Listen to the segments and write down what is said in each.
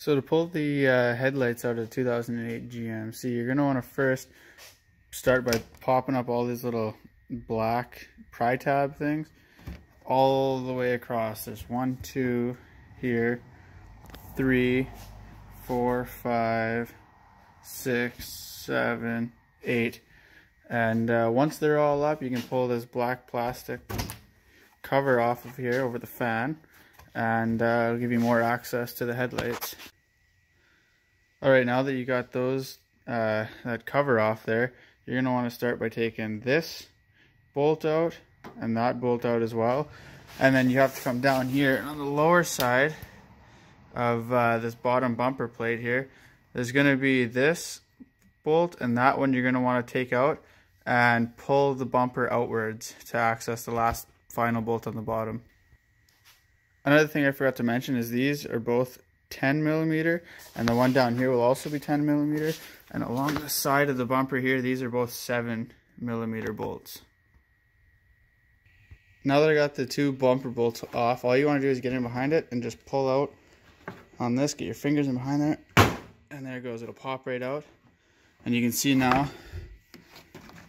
So to pull the headlights out of the 2008 GMC, you're going to want to first start by popping up all these little black pry tab things all the way across. There's 1, 2 here, 3, 4, 5, 6, 7, 8. And once they're all up, you can pull this black plastic cover off of here over the fan, and it'll give you more access to the headlights. Alright, now that you got those that cover off there, you're going to want to start by taking this bolt out and that bolt out as well. And then you have to come down here on the lower side of this bottom bumper plate here. There's going to be this bolt and that one you're going to want to take out and pull the bumper outwards to access the last final bolt on the bottom. Another thing I forgot to mention is these are both 10mm, and the one down here will also be 10mm, and along the side of the bumper here, these are both 7mm bolts. Now that I got the two bumper bolts off, all you want to do is get in behind it and just pull out on this, get your fingers in behind there, and there it goes. It'll pop right out, and you can see now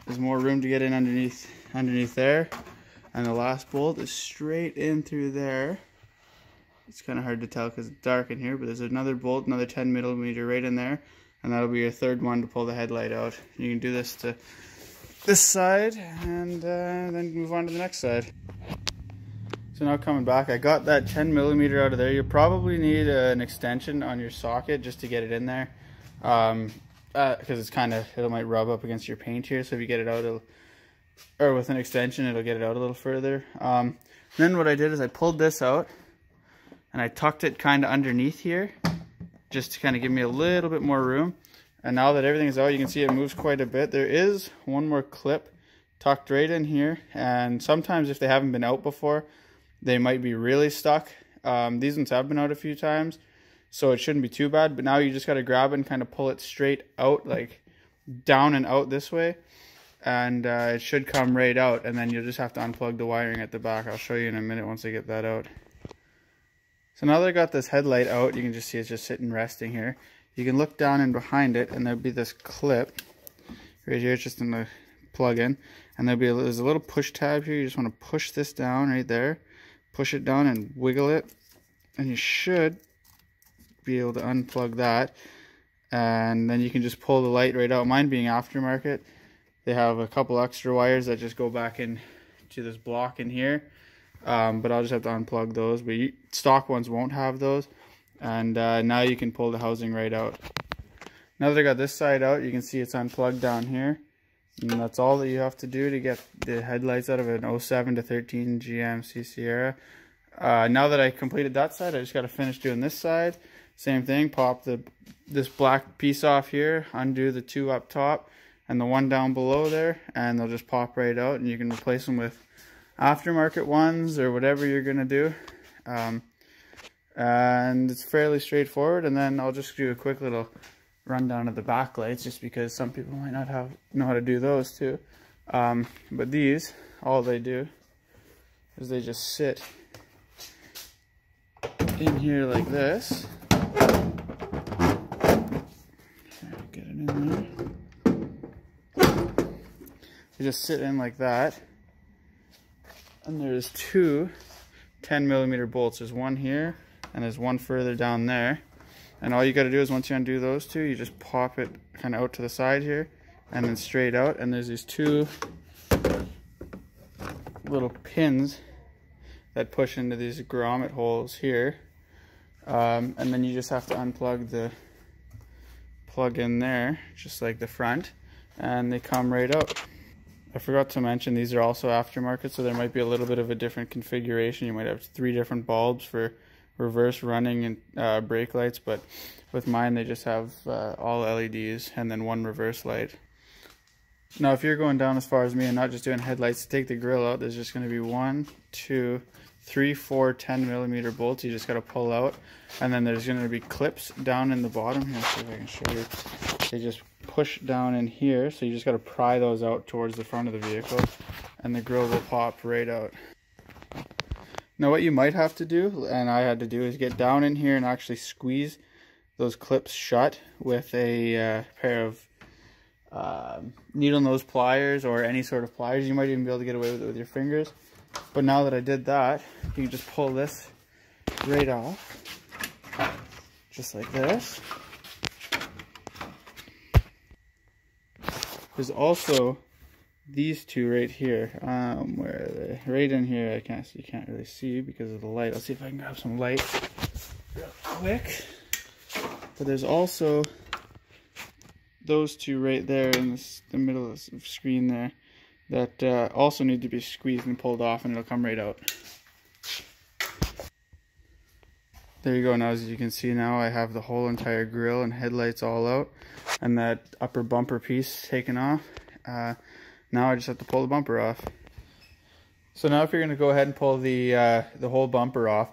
there's more room to get in underneath there, and the last bolt is straight in through there. It's kind of hard to tell because it's dark in here, but there's another bolt, another 10mm right in there, and that'll be your third one to pull the headlight out. You can do this to this side, and then move on to the next side. So now coming back, I got that 10mm out of there. You probably need an extension on your socket just to get it in there, because it's it might rub up against your paint here. So if you get it out, or with an extension, it'll get it out a little further. Then what I did is I pulled this out, and I tucked it kind of underneath here, just to kind of give me a little bit more room. And now that everything's out, you can see it moves quite a bit. There is one more clip tucked right in here, and sometimes if they haven't been out before, they might be really stuck. These ones have been out a few times, so it shouldn't be too bad. But now you just got to grab it and kind of pull it straight out, like down and out this way, and it should come right out. And then you'll just have to unplug the wiring at the back. I'll show you in a minute once I get that out. So now that I got this headlight out, you can just see it's just sitting resting here. You can look down and behind it, and there'll be this clip right here. It's just in the plug-in, and there's a little push tab here. You just want to push this down right there, push it down and wiggle it, and you should be able to unplug that, and then you can just pull the light right out. Mine being aftermarket, they have a couple extra wires that just go back in to this block in here. But I'll just have to unplug those, but stock ones won't have those. And now you can pull the housing right out. Now that I got this side out, you can see it's unplugged down here, and that's all that you have to do to get the headlights out of an 07 to 13 GMC Sierra. Now that I completed that side, I just got to finish doing this side. Same thing, pop this black piece off here, undo the two up top and the one down below there, and they'll just pop right out, and you can replace them with aftermarket ones or whatever you're gonna do, and it's fairly straightforward. And then I'll just do a quick little rundown of the backlights, just because some people might not know how to do those too. But these, all they do is they just sit in here like this. Get it in there. They just sit in like that. And there's two 10mm bolts. There's one here and there's one further down there. And all you got to do is, once you undo those two, you just pop it kind of out to the side here and then straight out. And there's these two little pins that push into these grommet holes here. And then you just have to unplug the plug in there, just like the front, and they come right out. I forgot to mention these are also aftermarket, so there might be a little bit of a different configuration. You might have 3 different bulbs for reverse running and brake lights, but with mine they just have all LEDs and then one reverse light. Now if you're going down as far as me and not just doing headlights, to take the grille out, there's just going to be 1, 2, 3, 4 10mm bolts you just got to pull out, and then there's going to be clips down in the bottom here. Let's see if I can show you. They just push down in here, so you just got to pry those out towards the front of the vehicle, and the grille will pop right out. Now what you might have to do, and I had to do, is get down in here and actually squeeze those clips shut with a pair of needle nose pliers or any sort of pliers. You might even be able to get away with it with your fingers. But now that I did that, you can just pull this right off, just like this. There's also these two right here. Where are they? Right in here. You can't really see because of the light. Let's see if I can grab some light real quick. But there's also those two right there in the middle of the screen there that also need to be squeezed and pulled off, and it'll come right out. There you go. Now, as you can see, now I have the whole entire grille and headlights all out, and that upper bumper piece taken off. Now I just have to pull the bumper off. So now if you're going to go ahead and pull the whole bumper off,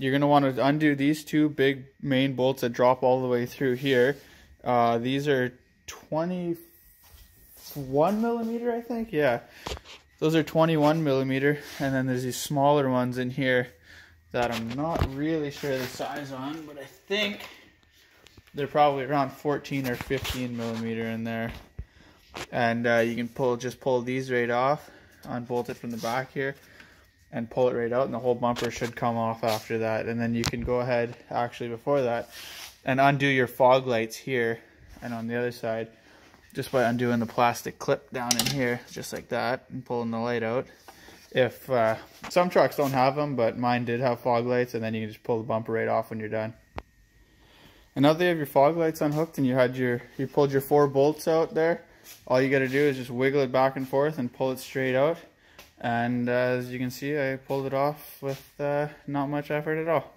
you're going to want to undo these two big main bolts that drop all the way through here. These are 21 millimeter, I think. Yeah, those are 21 millimeter, and then there's these smaller ones in here that I'm not really sure the size on, but I think they're probably around 14 or 15 millimeter in there. And you can just pull these right off, unbolt it from the back here, and pull it right out, and the whole bumper should come off after that. And then you can go ahead, actually before that, and undo your fog lights here and on the other side, just by undoing the plastic clip down in here, just like that, and pulling the light out. If some trucks don't have them, but mine did have fog lights, and then you can just pull the bumper right off when you're done. And now that you have your fog lights unhooked and you pulled your 4 bolts out there, all you got to do is just wiggle it back and forth and pull it straight out. And as you can see, I pulled it off with not much effort at all.